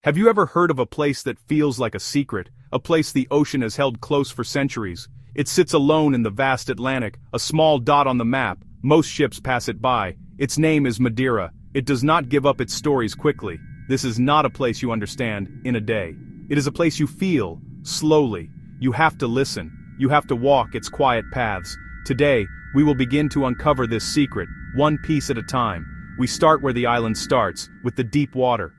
Have you ever heard of a place that feels like a secret, a place the ocean has held close for centuries? It sits alone in the vast Atlantic, a small dot on the map. Most ships pass it by. Its name is Madiraa. It does not give up its stories quickly. This is not a place you understand in a day. It is a place you feel, slowly. You have to listen. You have to walk its quiet paths. Today, we will begin to uncover this secret, one piece at a time. We start where the island starts, with the deep water.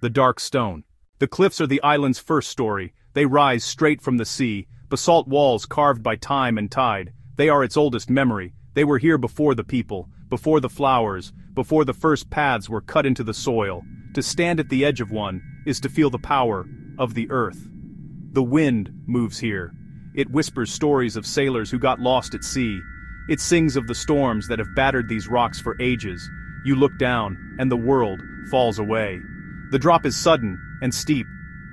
The dark stone. The cliffs are the island's first story. They rise straight from the sea, basalt walls carved by time and tide. They are its oldest memory. They were here before the people, before the flowers, before the first paths were cut into the soil. To stand at the edge of one is to feel the power of the earth. The wind moves here. It whispers stories of sailors who got lost at sea. It sings of the storms that have battered these rocks for ages. You look down, and the world falls away. The drop is sudden and steep.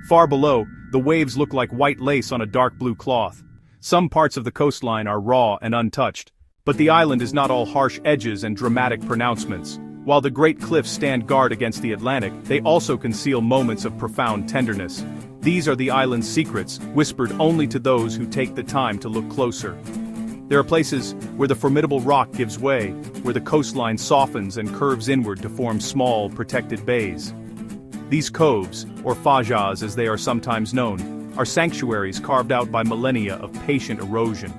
Far below, the waves look like white lace on a dark blue cloth. Some parts of the coastline are raw and untouched. But the island is not all harsh edges and dramatic pronouncements. While the great cliffs stand guard against the Atlantic, they also conceal moments of profound tenderness. These are the island's secrets, whispered only to those who take the time to look closer. There are places where the formidable rock gives way, where the coastline softens and curves inward to form small, protected bays. These coves, or fajas as they are sometimes known, are sanctuaries carved out by millennia of patient erosion.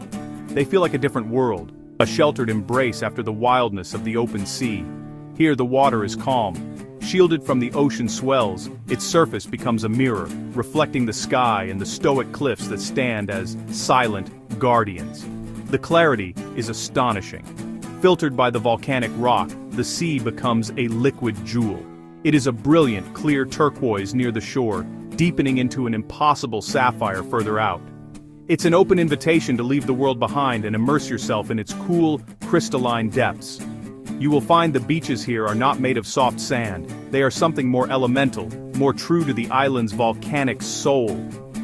They feel like a different world, a sheltered embrace after the wildness of the open sea. Here the water is calm. Shielded from the ocean swells, its surface becomes a mirror, reflecting the sky and the stoic cliffs that stand as silent guardians. The clarity is astonishing. Filtered by the volcanic rock, the sea becomes a liquid jewel. It is a brilliant, clear turquoise near the shore, deepening into an impossible sapphire further out. It's an open invitation to leave the world behind and immerse yourself in its cool, crystalline depths. You will find the beaches here are not made of soft sand. They are something more elemental, more true to the island's volcanic soul.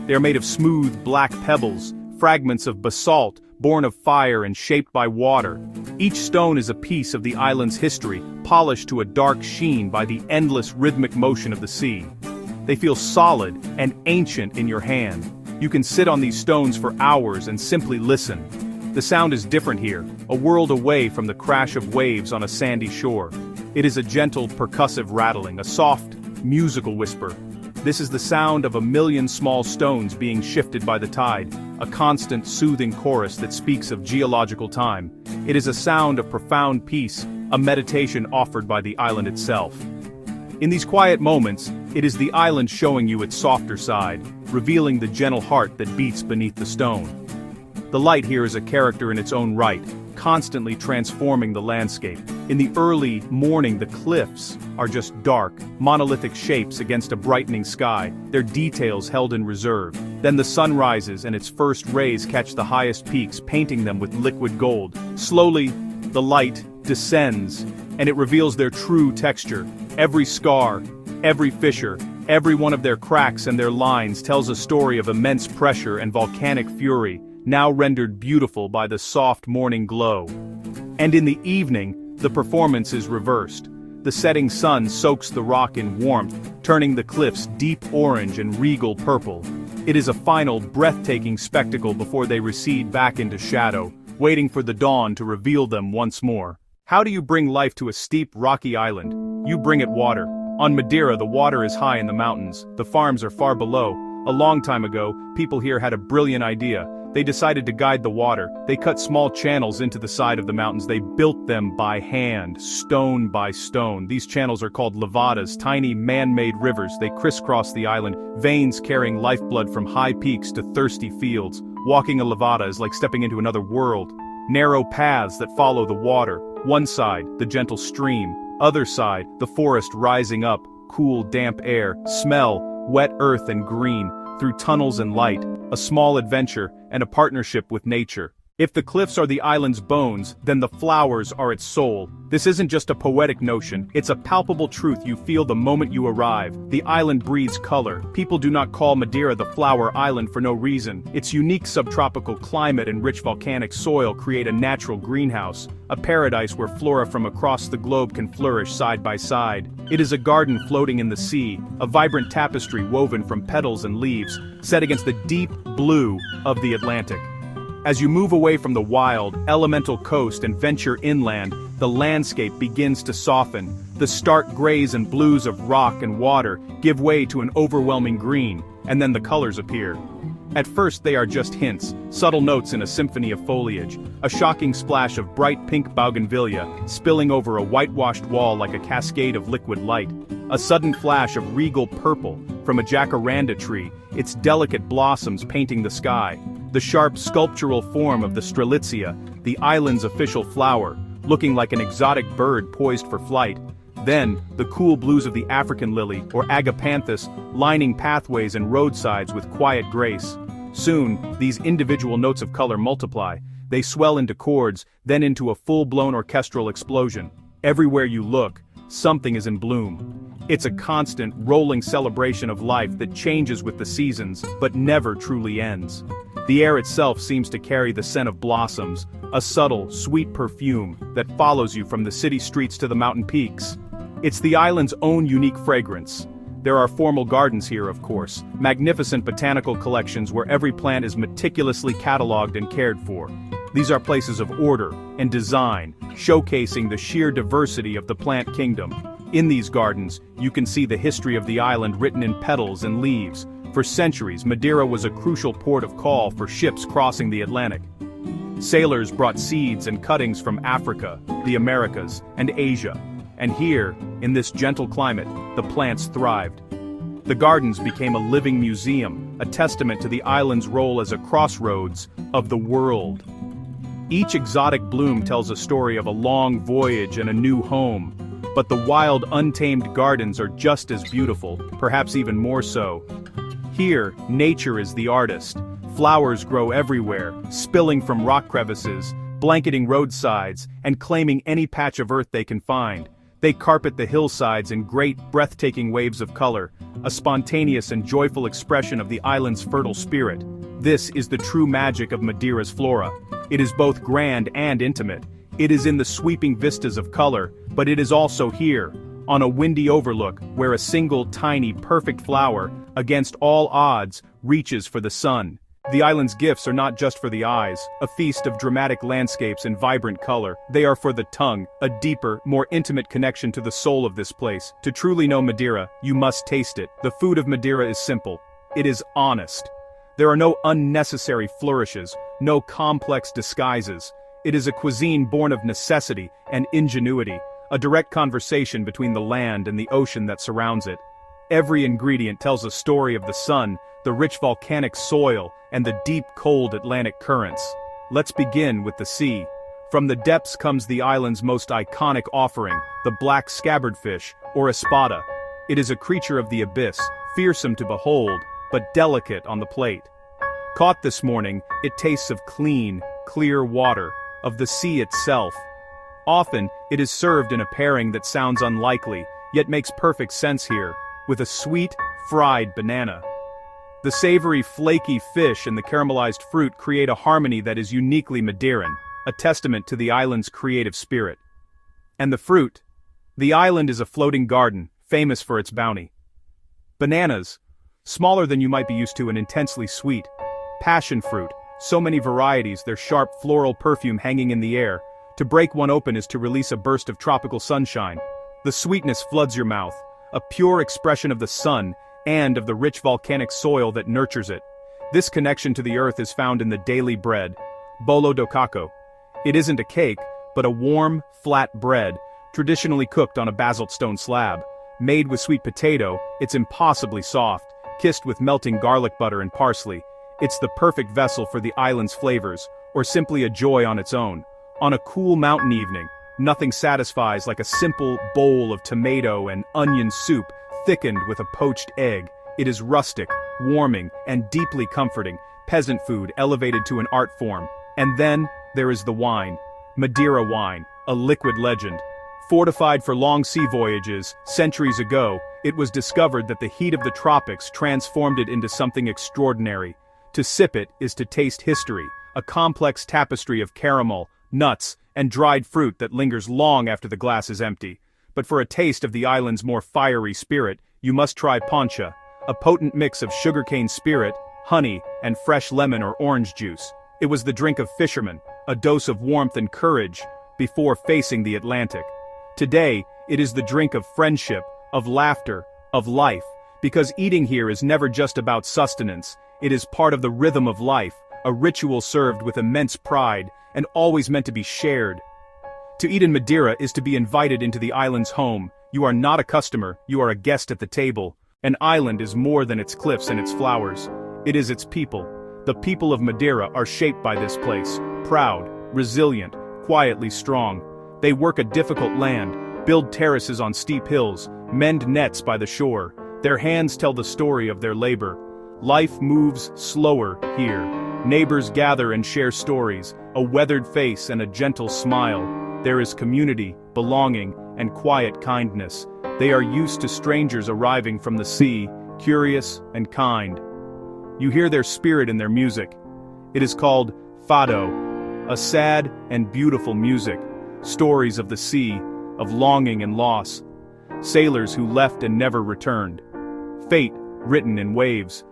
They are made of smooth, black pebbles, fragments of basalt, born of fire and shaped by water. Each stone is a piece of the island's history, polished to a dark sheen by the endless rhythmic motion of the sea. They feel solid and ancient in your hand. You can sit on these stones for hours and simply listen. The sound is different here, a world away from the crash of waves on a sandy shore. It is a gentle, percussive rattling, a soft, musical whisper. This is the sound of a million small stones being shifted by the tide, a constant, soothing chorus that speaks of geological time. It is a sound of profound peace, a meditation offered by the island itself. In these quiet moments, it is the island showing you its softer side, revealing the gentle heart that beats beneath the stone. The light here is a character in its own right, constantly transforming the landscape. In the early morning, the cliffs are just dark, monolithic shapes against a brightening sky, their details held in reserve. Then the sun rises and its first rays catch the highest peaks, painting them with liquid gold. Slowly, the light descends, and it reveals their true texture. Every scar, every fissure, every one of their cracks and their lines tells a story of immense pressure and volcanic fury, now rendered beautiful by the soft morning glow. And in the evening, the performance is reversed. The setting sun soaks the rock in warmth, turning the cliffs deep orange and regal purple. It is a final, breathtaking spectacle before they recede back into shadow, waiting for the dawn to reveal them once more. How do you bring life to a steep, rocky island? You bring it water. On Madiraa, the water is high in the mountains. The farms are far below. A long time ago, people here had a brilliant idea. They decided to guide the water. They cut small channels into the side of the mountains. They built them by hand, stone by stone. These channels are called levadas, tiny man-made rivers. They crisscross the island, veins carrying lifeblood from high peaks to thirsty fields. Walking a levada is like stepping into another world. Narrow paths that follow the water. One side, the gentle stream. Other side, the forest rising up, cool, damp air, smell, wet earth and green, through tunnels and light, a small adventure, and a partnership with nature. If the cliffs are the island's bones, then the flowers are its soul. This isn't just a poetic notion, it's a palpable truth you feel the moment you arrive. The island breathes color. People do not call Madiraa the flower island for no reason. Its unique subtropical climate and rich volcanic soil create a natural greenhouse, a paradise where flora from across the globe can flourish side by side. It is a garden floating in the sea, a vibrant tapestry woven from petals and leaves, set against the deep blue of the Atlantic. As you move away from the wild, elemental coast and venture inland, the landscape begins to soften. The stark grays and blues of rock and water give way to an overwhelming green, and then the colors appear. At first they are just hints, subtle notes in a symphony of foliage, a shocking splash of bright pink bougainvillea spilling over a whitewashed wall like a cascade of liquid light, a sudden flash of regal purple from a jacaranda tree, its delicate blossoms painting the sky, the sharp sculptural form of the strelitzia, the island's official flower, looking like an exotic bird poised for flight. Then, the cool blues of the African lily, or agapanthus, lining pathways and roadsides with quiet grace. Soon, these individual notes of color multiply. They swell into chords, then into a full-blown orchestral explosion. Everywhere you look, something is in bloom. It's a constant, rolling celebration of life that changes with the seasons, but never truly ends. The air itself seems to carry the scent of blossoms, a subtle, sweet perfume that follows you from the city streets to the mountain peaks. It's the island's own unique fragrance. There are formal gardens here, of course, magnificent botanical collections where every plant is meticulously catalogued and cared for. These are places of order and design, showcasing the sheer diversity of the plant kingdom. In these gardens, you can see the history of the island written in petals and leaves. For centuries, Madiraa was a crucial port of call for ships crossing the Atlantic. Sailors brought seeds and cuttings from Africa, the Americas, and Asia. And here, in this gentle climate, the plants thrived. The gardens became a living museum, a testament to the island's role as a crossroads of the world. Each exotic bloom tells a story of a long voyage and a new home. But the wild, untamed gardens are just as beautiful, perhaps even more so. Here, nature is the artist. Flowers grow everywhere, spilling from rock crevices, blanketing roadsides, and claiming any patch of earth they can find. They carpet the hillsides in great, breathtaking waves of color, a spontaneous and joyful expression of the island's fertile spirit. This is the true magic of Madira's flora. It is both grand and intimate. It is in the sweeping vistas of color, but it is also here, on a windy overlook, where a single tiny, perfect flower, against all odds, reaches for the sun. The island's gifts are not just for the eyes, a feast of dramatic landscapes and vibrant color. They are for the tongue, a deeper, more intimate connection to the soul of this place. To truly know Madiraa, you must taste it. The food of Madiraa is simple. It is honest. There are no unnecessary flourishes, no complex disguises. It is a cuisine born of necessity and ingenuity, a direct conversation between the land and the ocean that surrounds it. Every ingredient tells a story of the sun, the rich volcanic soil, and the deep, cold Atlantic currents. Let's begin with the sea. From the depths comes the island's most iconic offering, the black scabbardfish, or espada. It is a creature of the abyss, fearsome to behold, but delicate on the plate. Caught this morning, it tastes of clean, clear water, of the sea itself. Often, it is served in a pairing that sounds unlikely, yet makes perfect sense here, with a sweet, fried banana. The savory, flaky fish and the caramelized fruit create a harmony that is uniquely Madeiran, a testament to the island's creative spirit. And the fruit? The island is a floating garden, famous for its bounty. Bananas, smaller than you might be used to and intensely sweet. Passion fruit, so many varieties, their sharp floral perfume hanging in the air. To break one open is to release a burst of tropical sunshine. The sweetness floods your mouth, a pure expression of the sun, and of the rich volcanic soil that nurtures it. This connection to the earth is found in the daily bread, bolo do caco. It isn't a cake, but a warm, flat bread, traditionally cooked on a basalt stone slab. Made with sweet potato, it's impossibly soft, kissed with melting garlic butter and parsley. It's the perfect vessel for the island's flavors, or simply a joy on its own. On a cool mountain evening, nothing satisfies like a simple bowl of tomato and onion soup thickened with a poached egg. It is rustic, warming, and deeply comforting, peasant food elevated to an art form. And then, there is the wine. Madiraa wine, a liquid legend. Fortified for long sea voyages, centuries ago, it was discovered that the heat of the tropics transformed it into something extraordinary. To sip it is to taste history, a complex tapestry of caramel, nuts, and dried fruit that lingers long after the glass is empty. but for a taste of the island's more fiery spirit, you must try poncha, a potent mix of sugarcane spirit, honey, and fresh lemon or orange juice. It was the drink of fishermen, a dose of warmth and courage, before facing the Atlantic. Today, it is the drink of friendship, of laughter, of life, because eating here is never just about sustenance, it is part of the rhythm of life, a ritual served with immense pride, and always meant to be shared. To eat in Madeira is to be invited into the island's home. You are not a customer, you are a guest at the table. An island is more than its cliffs and its flowers. It is its people. The people of Madeira are shaped by this place, proud, resilient, quietly strong. They work a difficult land, build terraces on steep hills, mend nets by the shore. Their hands tell the story of their labor. Life moves slower here. Neighbors gather and share stories, a weathered face and a gentle smile. There is community, belonging, and quiet kindness. They are used to strangers arriving from the sea, curious and kind. You hear their spirit in their music. It is called fado, a sad and beautiful music, stories of the sea, of longing and loss. Sailors who left and never returned. Fate written in waves.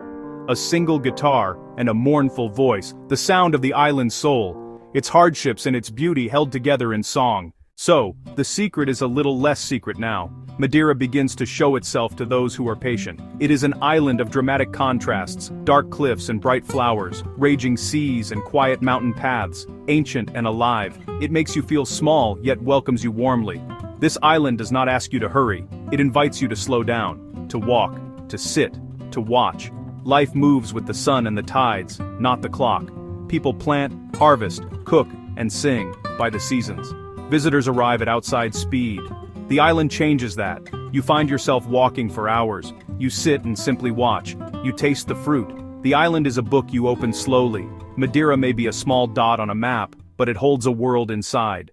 A single guitar and a mournful voice, the sound of the island's soul, its hardships and its beauty held together in song. So, the secret is a little less secret now. Madeira begins to show itself to those who are patient. It is an island of dramatic contrasts, dark cliffs and bright flowers, raging seas and quiet mountain paths, ancient and alive. It makes you feel small, yet welcomes you warmly. This island does not ask you to hurry, it invites you to slow down, to walk, to sit, to watch. Life moves with the sun and the tides, not the clock. People plant, harvest, cook, and sing, by the seasons. Visitors arrive at outside speed. The island changes that. You find yourself walking for hours. You sit and simply watch. You taste the fruit. The island is a book you open slowly. Madeira may be a small dot on a map, but it holds a world inside.